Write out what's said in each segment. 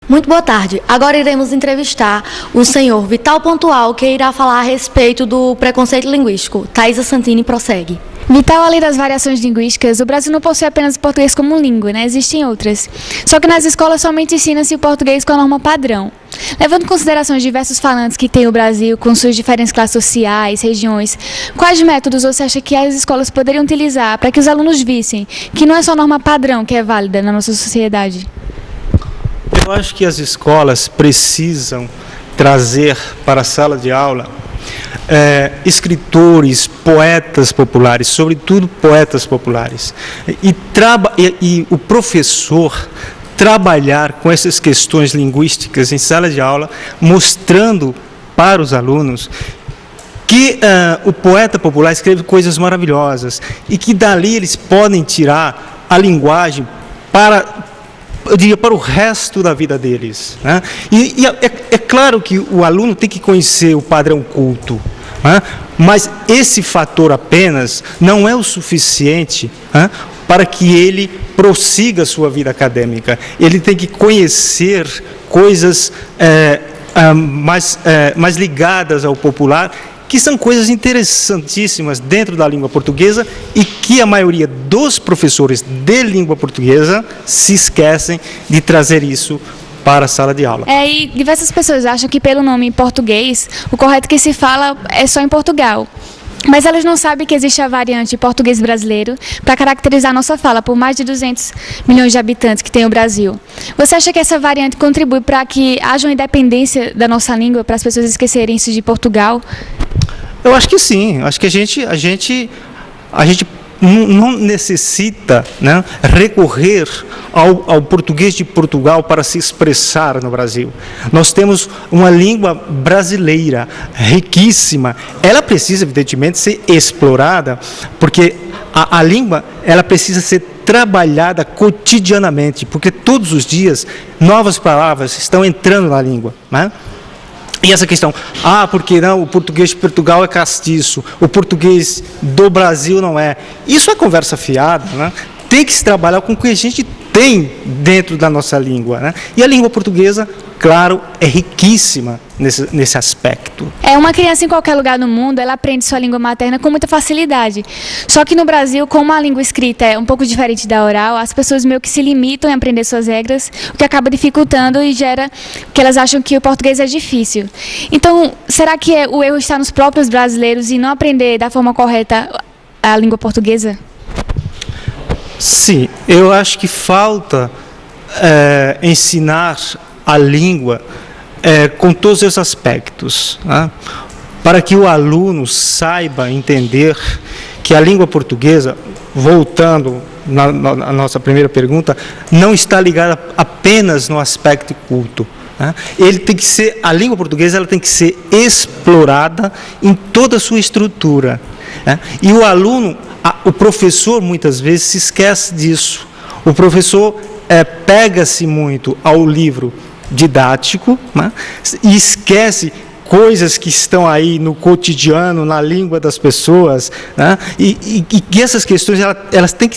Muito boa tarde. Agora iremos entrevistar o senhor Vital Pontual, que irá falar a respeito do preconceito linguístico. Thaisa Santini prossegue. Vital, além das variações linguísticas, o Brasil não possui apenas o português como língua, né? Existem outras. Só que nas escolas somente ensina-se o português com a norma padrão. Levando em consideração os diversos falantes que tem o Brasil, com suas diferentes classes sociais, regiões, quais métodos você acha que as escolas poderiam utilizar para que os alunos vissem que não é só a norma padrão que é válida na nossa sociedade? Eu acho que as escolas precisam trazer para a sala de aula escritores, poetas populares, sobretudo poetas populares. E o professor trabalhar com essas questões linguísticas em sala de aula, mostrando para os alunos que o poeta popular escreve coisas maravilhosas e que dali eles podem tirar a linguagem eu diria, para o resto da vida deles, né? E é claro que o aluno tem que conhecer o padrão culto, né? Mas esse fator apenas não é o suficiente, né, para que ele prossiga a sua vida acadêmica. Ele tem que conhecer coisas mais ligadas ao popular, que são coisas interessantíssimas dentro da língua portuguesa e que a maioria dos professores de língua portuguesa se esquecem de trazer isso para a sala de aula. E diversas pessoas acham que pelo nome português, o correto que se fala é só em Portugal. Mas elas não sabem que existe a variante português brasileiro para caracterizar a nossa fala por mais de 200 milhões de habitantes que tem o Brasil. Você acha que essa variante contribui para que haja uma independência da nossa língua, para as pessoas esquecerem isso de Portugal? Eu acho que sim. Acho que a gente não necessita, né, recorrer ao português de Portugal para se expressar no Brasil. Nós temos uma língua brasileira riquíssima. Ela precisa, evidentemente, ser explorada, porque a língua ela precisa ser trabalhada cotidianamente, porque todos os dias novas palavras estão entrando na língua, né? E essa questão, porque não, o português de Portugal é castiço, o português do Brasil não é. Isso é conversa fiada, né? Tem que se trabalhar com o que a gente tem dentro da nossa língua, né? E a língua portuguesa, claro, é riquíssima nesse aspecto. Uma criança em qualquer lugar do mundo, ela aprende sua língua materna com muita facilidade. Só que no Brasil, como a língua escrita é um pouco diferente da oral, as pessoas meio que se limitam em aprender suas regras, o que acaba dificultando e gera que elas acham que o português é difícil. Então, será que o erro está nos próprios brasileiros e não aprender da forma correta a língua portuguesa? Sim, eu acho que falta ensinar a língua com todos os aspectos, né? Para que o aluno saiba entender que a língua portuguesa, voltando na nossa primeira pergunta, não está ligada apenas no aspecto culto, né? A língua portuguesa ela tem que ser explorada em toda a sua estrutura, né? E o aluno, o professor muitas vezes se esquece disso. O professor pega-se muito ao livro didático, né, e esquece coisas que estão aí no cotidiano, na língua das pessoas, né, e essas questões elas têm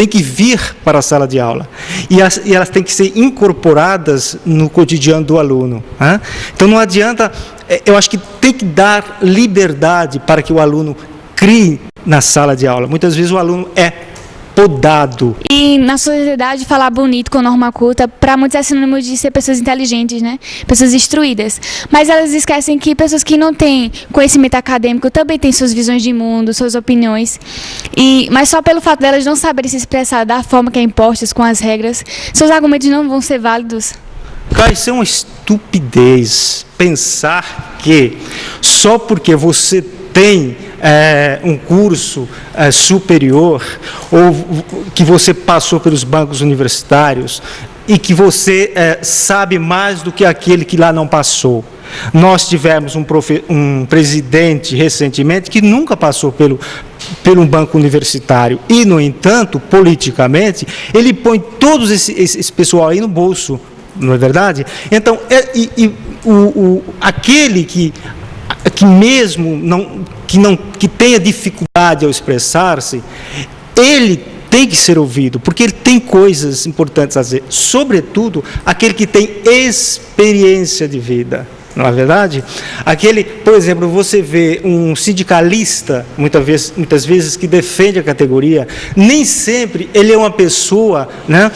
que vir para a sala de aula e elas têm que ser incorporadas no cotidiano do aluno, né? Então não adianta, eu acho que tem que dar liberdade para que o aluno crie na sala de aula. Muitas vezes o aluno é podado. E na sociedade, falar bonito com norma culta, para muitos é sinônimo de ser pessoas inteligentes, né? Pessoas instruídas. Mas elas esquecem que pessoas que não têm conhecimento acadêmico também têm suas visões de mundo, suas opiniões. Mas só pelo fato delas não saberem se expressar da forma que é imposta, com as regras, seus argumentos não vão ser válidos. Cara, isso é uma estupidez pensar que só porque você tem um curso superior, ou que você passou pelos bancos universitários e que você sabe mais do que aquele que lá não passou. Nós tivemos um presidente recentemente que nunca passou pelo banco universitário e, no entanto, politicamente, ele põe todos esse pessoal aí no bolso, não é verdade? Então, aquele que mesmo que tenha dificuldade ao expressar-se, ele tem que ser ouvido, porque ele tem coisas importantes a dizer, sobretudo aquele que tem experiência de vida. Não é verdade? Aquele, por exemplo, você vê um sindicalista, muitas vezes que defende a categoria, nem sempre ele é uma pessoa, né,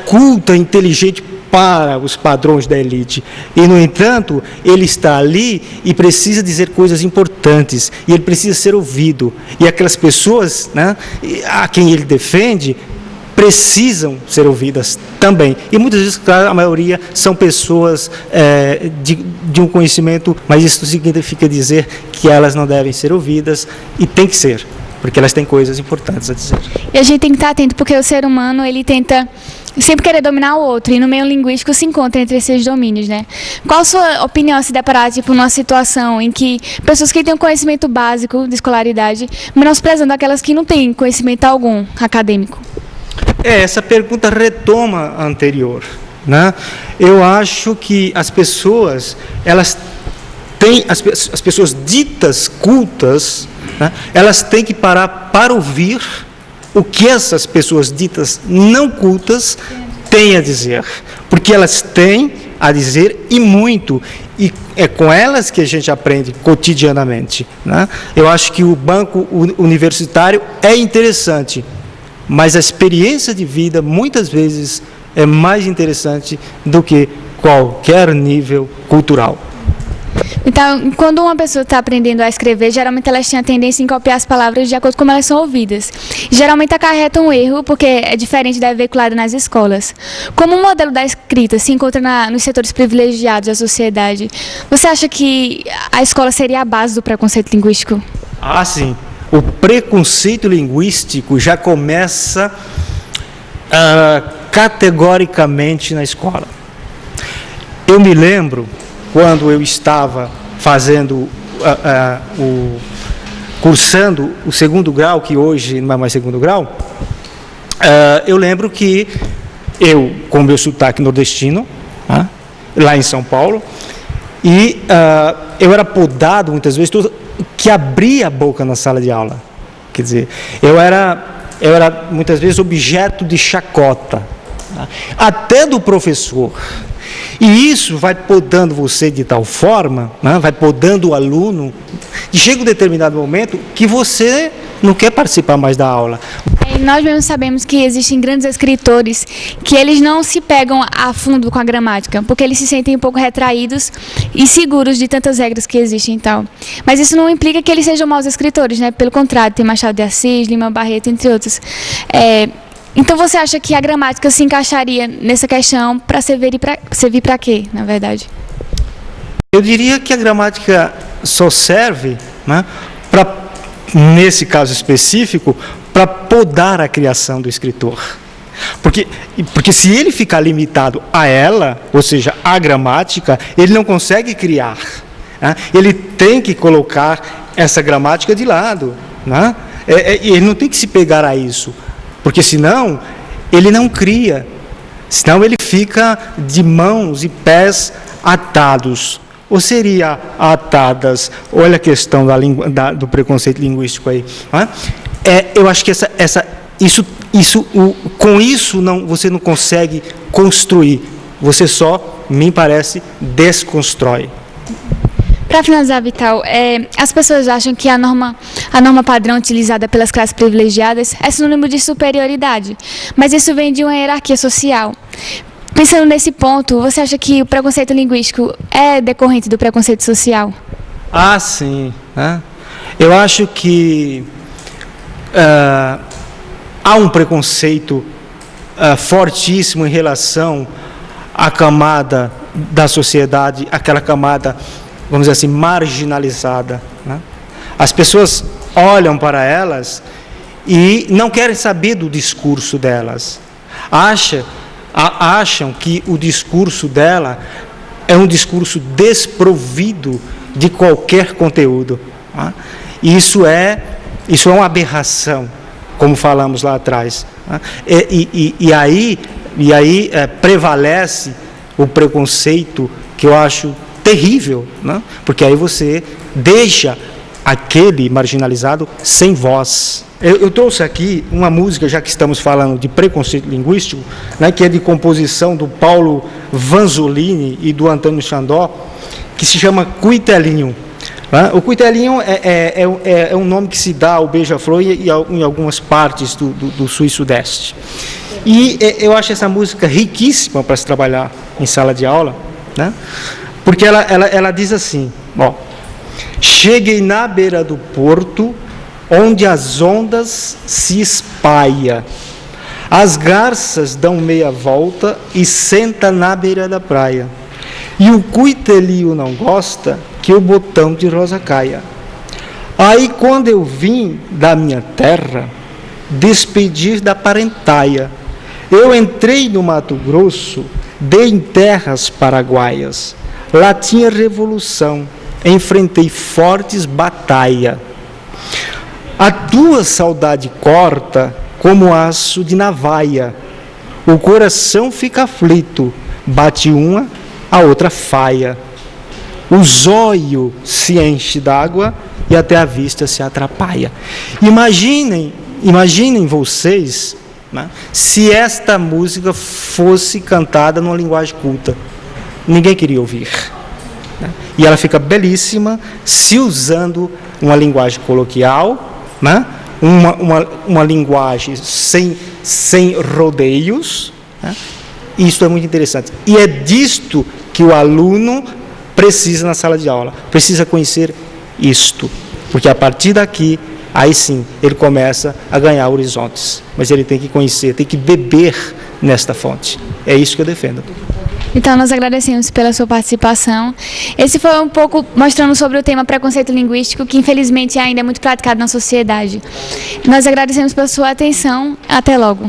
culta, inteligente para os padrões da elite. E, no entanto, ele está ali e precisa dizer coisas importantes, e ele precisa ser ouvido. E aquelas pessoas, né, a quem ele defende, precisam ser ouvidas também. E muitas vezes, claro, a maioria são pessoas de um conhecimento, mas isso significa dizer que elas não devem ser ouvidas, e tem que ser, porque elas têm coisas importantes a dizer. E a gente tem que estar atento, porque o ser humano, ele tenta sempre querer dominar o outro, e no meio linguístico se encontra entre esses domínios, né? Qual a sua opinião se deparar, tipo, numa situação em que pessoas que têm um conhecimento básico de escolaridade, menosprezando aquelas que não têm conhecimento algum acadêmico? Essa pergunta retoma a anterior, né? Eu acho que as pessoas, elas têm, as pessoas ditas cultas, né, elas têm que parar para ouvir o que essas pessoas ditas não cultas têm a dizer, porque elas têm a dizer e muito, e é com elas que a gente aprende cotidianamente, né? Eu acho que o banco universitário é interessante, mas a experiência de vida, muitas vezes, é mais interessante do que qualquer nível cultural. Então, quando uma pessoa está aprendendo a escrever, geralmente elas têm a tendência em copiar as palavras de acordo com como elas são ouvidas. Geralmente acarreta um erro, porque é diferente da veiculada nas escolas. Como o modelo da escrita se encontra nos setores privilegiados da sociedade, você acha que a escola seria a base do preconceito linguístico? Ah, sim. O preconceito linguístico já começa categoricamente na escola. Eu me lembro, quando eu estava fazendo, cursando o segundo grau, que hoje não é mais segundo grau, eu lembro que eu, com o meu sotaque nordestino, lá em São Paulo, e eu era podado muitas vezes, que abria a boca na sala de aula. Quer dizer, eu era muitas vezes objeto de chacota, até do professor. E isso vai podando você de tal forma, né, vai podando o aluno, e chega um determinado momento que você não quer participar mais da aula. E nós mesmos sabemos que existem grandes escritores que eles não se pegam a fundo com a gramática, porque eles se sentem um pouco retraídos e seguros de tantas regras que existem e tal. Mas isso não implica que eles sejam maus escritores, né? Pelo contrário, tem Machado de Assis, Lima Barreto, entre outros. Então você acha que a gramática se encaixaria nessa questão para servir para quê, na verdade? Eu diria que a gramática só serve, né, para, nesse caso específico, para podar a criação do escritor. Porque se ele ficar limitado a ela, ou seja, a gramática, ele não consegue criar, né? Ele tem que colocar essa gramática de lado, né? Ele não tem que se pegar a isso, porque senão ele não cria, senão ele fica de mãos e pés atados. Ou seria atadas, olha a questão do preconceito linguístico aí. Né? Eu acho que com isso você não consegue construir, você só, me parece, desconstrói. Para finalizar, Vital, as pessoas acham que a norma padrão utilizada pelas classes privilegiadas é sinônimo de superioridade, mas isso vem de uma hierarquia social. Pensando nesse ponto, você acha que o preconceito linguístico é decorrente do preconceito social? Ah, sim. Eu acho que há um preconceito fortíssimo em relação à camada da sociedade, aquela camada, vamos dizer assim, marginalizada, né? As pessoas olham para elas e não querem saber do discurso delas. Acham que o discurso dela é um discurso desprovido de qualquer conteúdo. Né? Isso é uma aberração, como falamos lá atrás. Né? E aí prevalece o preconceito, que eu acho terrível, né? Porque aí você deixa aquele marginalizado sem voz. Eu trouxe aqui uma música, já que estamos falando de preconceito linguístico, né, que é de composição do Paulo Vanzolini e do Antônio Xandó, que se chama Cuitelinho. O cuitelinho é um nome que se dá ao beija-flor em algumas partes do sul e sudeste. E eu acho essa música riquíssima para se trabalhar em sala de aula, né? Porque ela diz assim, ó: cheguei na beira do porto, onde as ondas se espalham, as garças dão meia volta e senta na beira da praia. E o cuitelinho não gosta que o botão de rosa caia. Aí quando eu vim da minha terra, despedir da parentaia, eu entrei no Mato Grosso, dei em terras paraguaias. Lá tinha revolução, enfrentei fortes batalha. A tua saudade corta como aço de navalha. O coração fica aflito, bate uma, a outra faia. O zóio se enche d'água e até a vista se atrapalha. Imaginem vocês, né, se esta música fosse cantada numa linguagem culta. Ninguém queria ouvir, né? E ela fica belíssima se usando uma linguagem coloquial, né? uma linguagem sem rodeios, né? Isso é muito interessante. E é disto que o aluno precisa na sala de aula. Precisa conhecer isto. Porque a partir daqui, aí sim, ele começa a ganhar horizontes. Mas ele tem que conhecer, tem que beber nesta fonte. É isso que eu defendo. Então, nós agradecemos pela sua participação. Esse foi um pouco mostrando sobre o tema preconceito linguístico, que infelizmente ainda é muito praticado na sociedade. Nós agradecemos pela sua atenção. Até logo.